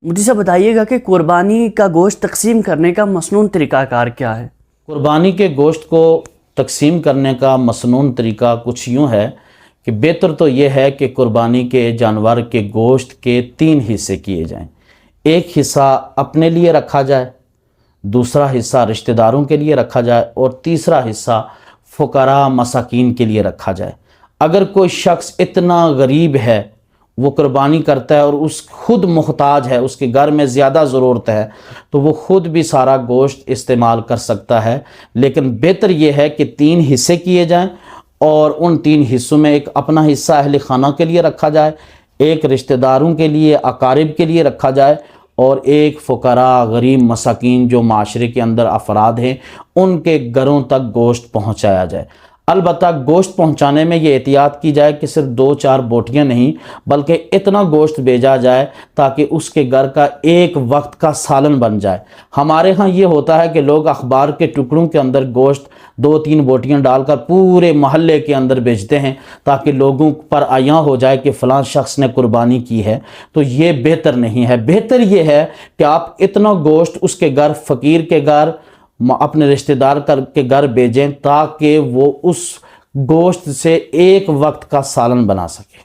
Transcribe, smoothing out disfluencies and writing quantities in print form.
مجھے سے بتائیے گا کہ قربانی کا گوشت تقسیم کرنے کا مسنون طریقہ کار کیا ہے؟ قربانی کے گوشت کو تقسیم کرنے کا مسنون طریقہ کچھ یوں ہے کہ بہتر تو یہ ہے کہ قربانی کے جانور کے گوشت کے 3 حصے کیے جائیں۔ ایک حصہ اپنے لیے رکھا جائے، دوسرا حصہ رشتہ داروں کے لیے رکھا جائے اور تیسرا حصہ فقراء مساکین کے لیے رکھا جائے۔ اگر کوئی شخص اتنا غریب ہے، وہ قربانی کرتا ہے اور اس خود محتاج ہے، اس کے گھر میں زیادہ ضرورت ہے، تو وہ خود بھی سارا گوشت استعمال کر سکتا ہے، لیکن بہتر یہ ہے کہ 3 حصے کیے جائیں اور ان 3 حصوں میں ایک اپنا حصہ اہل خانہ کے لیے رکھا جائے، ایک رشتہ داروں کے لیے، اقارب کے لیے رکھا جائے اور ایک فقراء غریب مساکین جو معاشرے کے اندر افراد ہیں ان کے گھروں تک گوشت پہنچایا جائے۔ البتہ گوشت پہنچانے میں یہ احتیاط کی جائے کہ صرف 2-4 بوٹیاں نہیں بلکہ اتنا گوشت بھیجا جائے تاکہ اس کے گھر کا ایک وقت کا سالن بن جائے۔ ہمارے ہاں یہ ہوتا ہے کہ لوگ اخبار کے ٹکڑوں کے اندر گوشت 2-3 بوٹیاں ڈال کر پورے محلے کے اندر بیچتے ہیں تاکہ لوگوں پر عیاں ہو جائے کہ فلاں شخص نے قربانی کی ہے، تو یہ بہتر نہیں ہے۔ بہتر یہ ہے کہ آپ اتنا گوشت اس کے گھر، فقیر کے گھر، اپنے رشتہ دار کے گھر بھیجیں تاکہ وہ اس گوشت سے ایک وقت کا سالن بنا سکے۔